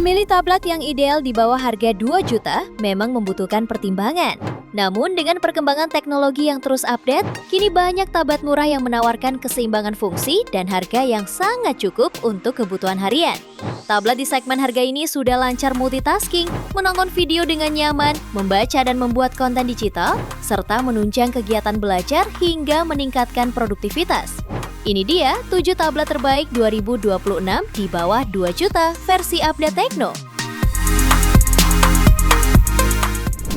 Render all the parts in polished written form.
Memilih tablet yang ideal di bawah harga 2 juta memang membutuhkan pertimbangan. Namun dengan perkembangan teknologi yang terus update, kini banyak tablet murah yang menawarkan keseimbangan fungsi dan harga yang sangat cukup untuk kebutuhan harian. Tablet di segmen harga ini sudah lancar multitasking, menonton video dengan nyaman, membaca dan membuat konten digital, serta menunjang kegiatan belajar hingga meningkatkan produktivitas. Ini dia 7 tablet terbaik 2026 di bawah 2 juta versi update Tecno.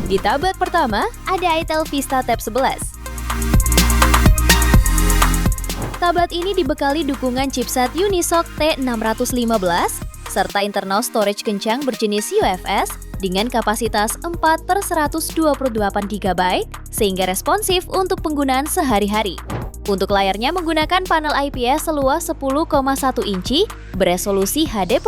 Di tablet pertama, ada Itel Vista Tab 11. Tablet ini dibekali dukungan chipset Unisoc T615 serta internal storage kencang berjenis UFS dengan kapasitas 4/128 GB sehingga responsif untuk penggunaan sehari-hari. Untuk layarnya menggunakan panel IPS seluas 10,1 inci beresolusi HD+,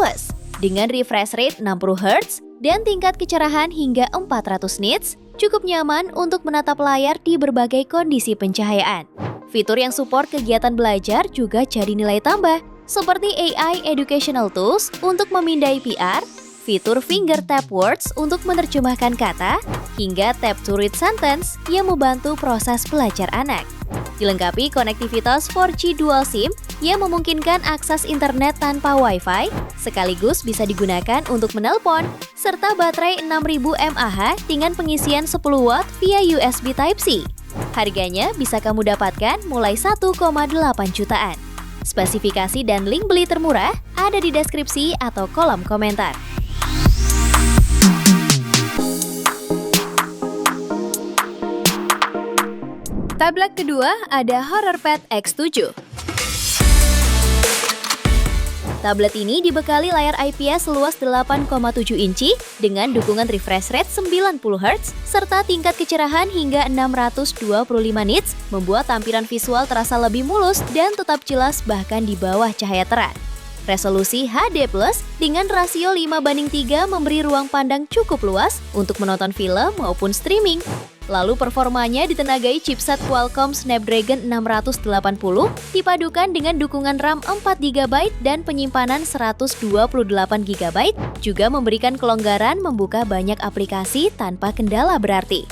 dengan refresh rate 60 Hz dan tingkat kecerahan hingga 400 nits, cukup nyaman untuk menatap layar di berbagai kondisi pencahayaan. Fitur yang support kegiatan belajar juga jadi nilai tambah, seperti AI Educational Tools untuk memindai PR, fitur Finger Tap Words untuk menerjemahkan kata, hingga Tap to Read Sentence yang membantu proses belajar anak. Dilengkapi konektivitas 4G Dual SIM yang memungkinkan akses internet tanpa Wi-Fi, sekaligus bisa digunakan untuk menelpon, serta baterai 6000 mAh dengan pengisian 10 Watt via USB Type-C. Harganya bisa kamu dapatkan mulai 1,8 jutaan. Spesifikasi dan link beli termurah ada di deskripsi atau kolom komentar. Tablet kedua ada HorrorPad X7. Tablet ini dibekali layar IPS seluas 8,7 inci dengan dukungan refresh rate 90 Hz serta tingkat kecerahan hingga 625 nits, membuat tampilan visual terasa lebih mulus dan tetap jelas bahkan di bawah cahaya terang. Resolusi HD+ dengan rasio 5:3 memberi ruang pandang cukup luas untuk menonton film maupun streaming. Lalu performanya ditenagai chipset Qualcomm Snapdragon 680 dipadukan dengan dukungan RAM 4 GB dan penyimpanan 128 GB, juga memberikan kelonggaran membuka banyak aplikasi tanpa kendala berarti.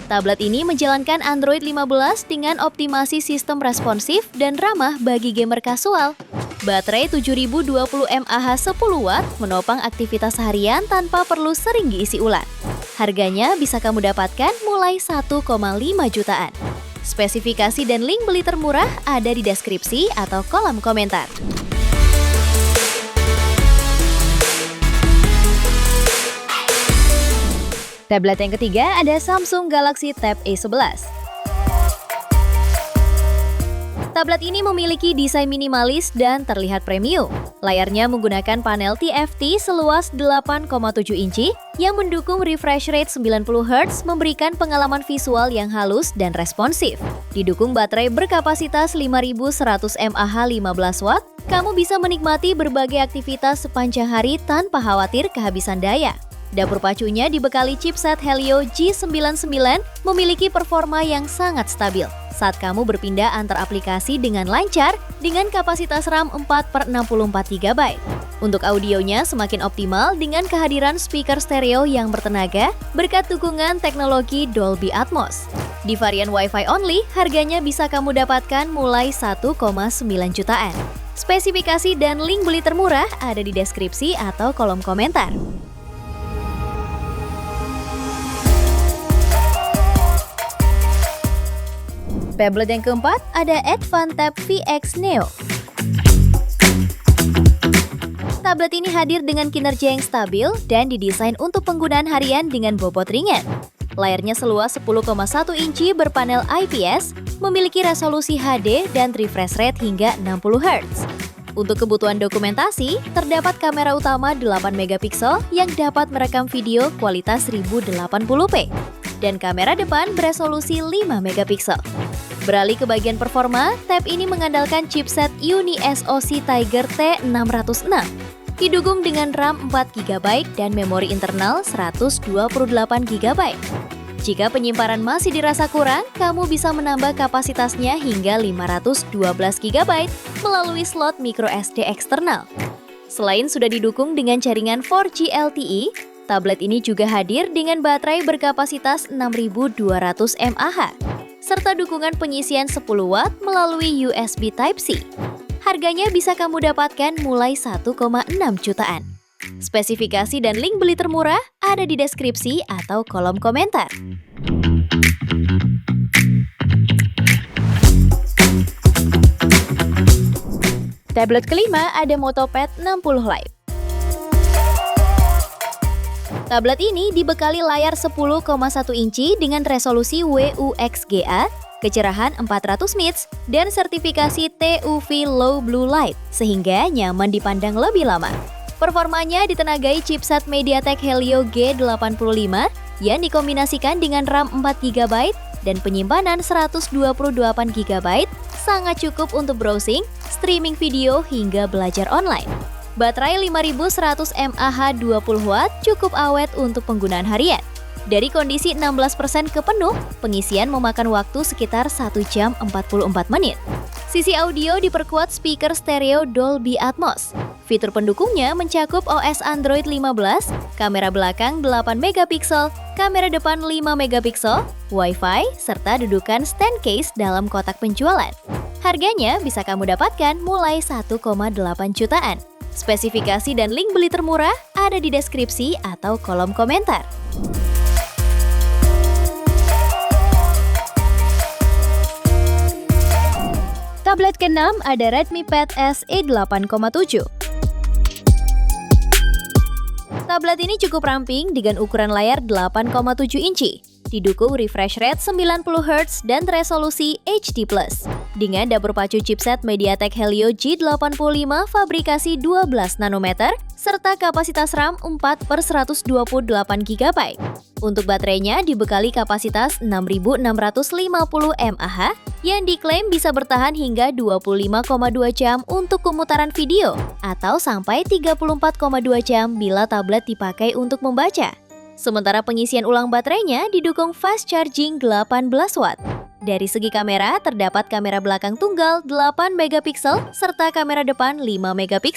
Tablet ini menjalankan Android 15 dengan optimasi sistem responsif dan ramah bagi gamer kasual. Baterai 7020 mAh 10 Watt menopang aktivitas harian tanpa perlu sering diisi ulang. Harganya bisa kamu dapatkan mulai 1,5 jutaan. Spesifikasi dan link beli termurah ada di deskripsi atau kolom komentar. Tablet yang ketiga ada Samsung Galaxy Tab A11. Tablet ini memiliki desain minimalis dan terlihat premium. Layarnya menggunakan panel TFT seluas 8,7 inci yang mendukung refresh rate 90 Hz, memberikan pengalaman visual yang halus dan responsif. Didukung baterai berkapasitas 5100 mAh 15 Watt, kamu bisa menikmati berbagai aktivitas sepanjang hari tanpa khawatir kehabisan daya. Dapur pacunya dibekali chipset Helio G99 memiliki performa yang sangat stabil saat kamu berpindah antar aplikasi dengan lancar dengan kapasitas RAM 4/64 GB. Untuk audionya semakin optimal dengan kehadiran speaker stereo yang bertenaga berkat dukungan teknologi Dolby Atmos. Di varian Wi-Fi only, harganya bisa kamu dapatkan mulai 1,9 jutaan. Spesifikasi dan link beli termurah ada di deskripsi atau kolom komentar. Tablet yang keempat ada Advan Tab VX Neo. Tablet ini hadir dengan kinerja yang stabil dan didesain untuk penggunaan harian dengan bobot ringan. Layarnya seluas 10,1 inci berpanel IPS, memiliki resolusi HD dan refresh rate hingga 60 Hz. Untuk kebutuhan dokumentasi, terdapat kamera utama 8 megapiksel yang dapat merekam video kualitas 1080p dan kamera depan beresolusi 5 megapiksel. Beralih ke bagian performa, tab ini mengandalkan chipset UniSoC Tiger T606. Didukung dengan RAM 4 GB dan memori internal 128 GB. Jika penyimpanan masih dirasa kurang, kamu bisa menambah kapasitasnya hingga 512 GB melalui slot microSD eksternal. Selain sudah didukung dengan jaringan 4G LTE, tablet ini juga hadir dengan baterai berkapasitas 6200 mAh, serta dukungan penyisian 10 Watt melalui USB Type-C. Harganya bisa kamu dapatkan mulai 1,6 jutaan. Spesifikasi dan link beli termurah ada di deskripsi atau kolom komentar. Tablet kelima ada Motopad 60 Lite. Tablet ini dibekali layar 10,1 inci dengan resolusi WUXGA, kecerahan 400 nits, dan sertifikasi TUV Low Blue Light, sehingga nyaman dipandang lebih lama. Performanya ditenagai chipset MediaTek Helio G85 yang dikombinasikan dengan RAM 4GB dan penyimpanan 128GB, sangat cukup untuk browsing, streaming video, hingga belajar online. Baterai 5100 mAh 20W cukup awet untuk penggunaan harian. Dari kondisi 16% ke penuh, pengisian memakan waktu sekitar 1 jam 44 menit. Sisi audio diperkuat speaker stereo Dolby Atmos. Fitur pendukungnya mencakup OS Android 15, kamera belakang 8MP, kamera depan 5MP, Wi-Fi, serta dudukan stand case dalam kotak penjualan. Harganya bisa kamu dapatkan mulai 1,8 jutaan. Spesifikasi dan link beli termurah ada di deskripsi atau kolom komentar. Tablet ke-6 ada Redmi Pad SE 8,7. Tablet ini cukup ramping dengan ukuran layar 8,7 inci. Didukung refresh rate 90Hz dan resolusi HD+. Dengan dapur pacu chipset MediaTek Helio G85 fabrikasi 12 nanometer, serta kapasitas RAM 4/128GB. Untuk baterainya dibekali kapasitas 6650 mAh yang diklaim bisa bertahan hingga 25,2 jam untuk pemutaran video atau sampai 34,2 jam bila tablet dipakai untuk membaca. Sementara pengisian ulang baterainya didukung fast charging 18 Watt. Dari segi kamera, terdapat kamera belakang tunggal 8MP serta kamera depan 5MP.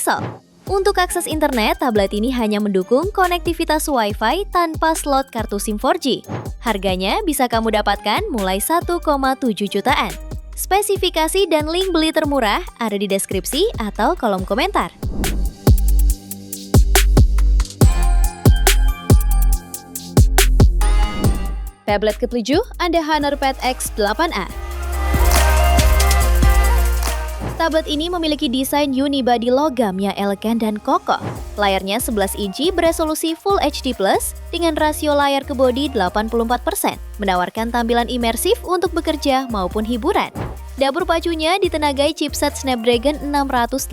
Untuk akses internet, tablet ini hanya mendukung konektivitas Wi-Fi tanpa slot kartu SIM 4G. Harganya bisa kamu dapatkan mulai 1,7 jutaan. Spesifikasi dan link beli termurah ada di deskripsi atau kolom komentar. Tablet ke-7 ada Honor Pad X8a. Tablet ini memiliki desain unibody logam yang elegan dan kokoh. Layarnya 11 inci beresolusi Full HD+, dengan rasio layar ke bodi 84%, menawarkan tampilan imersif untuk bekerja maupun hiburan. Dapur pacunya ditenagai chipset Snapdragon 680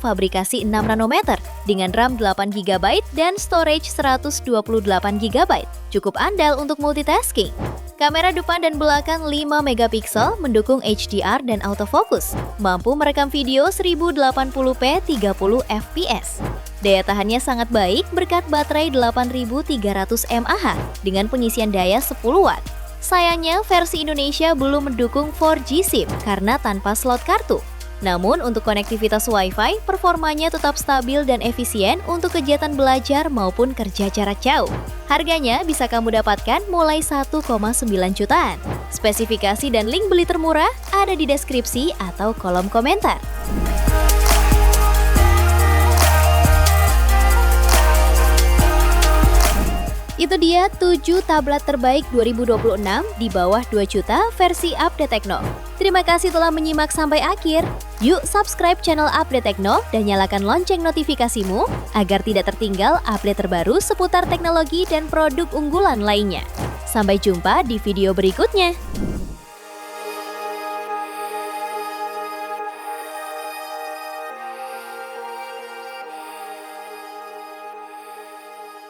fabrikasi 6 nanometer dengan RAM 8GB dan storage 128GB. Cukup andal untuk multitasking. Kamera depan dan belakang 5MP mendukung HDR dan autofocus. Mampu merekam video 1080p 30fps. Daya tahannya sangat baik berkat baterai 8300 mAh dengan pengisian daya 10 Watt. Sayangnya, versi Indonesia belum mendukung 4G SIM karena tanpa slot kartu. Namun, untuk konektivitas Wi-Fi, performanya tetap stabil dan efisien untuk kegiatan belajar maupun kerja jarak jauh. Harganya bisa kamu dapatkan mulai 1,9 jutaan. Spesifikasi dan link beli termurah ada di deskripsi atau kolom komentar. Itu dia 7 tablet terbaik 2026 di bawah 2 juta versi Update Tekno. Terima kasih telah menyimak sampai akhir. Yuk subscribe channel Update Tekno dan nyalakan lonceng notifikasimu agar tidak tertinggal update terbaru seputar teknologi dan produk unggulan lainnya. Sampai jumpa di video berikutnya.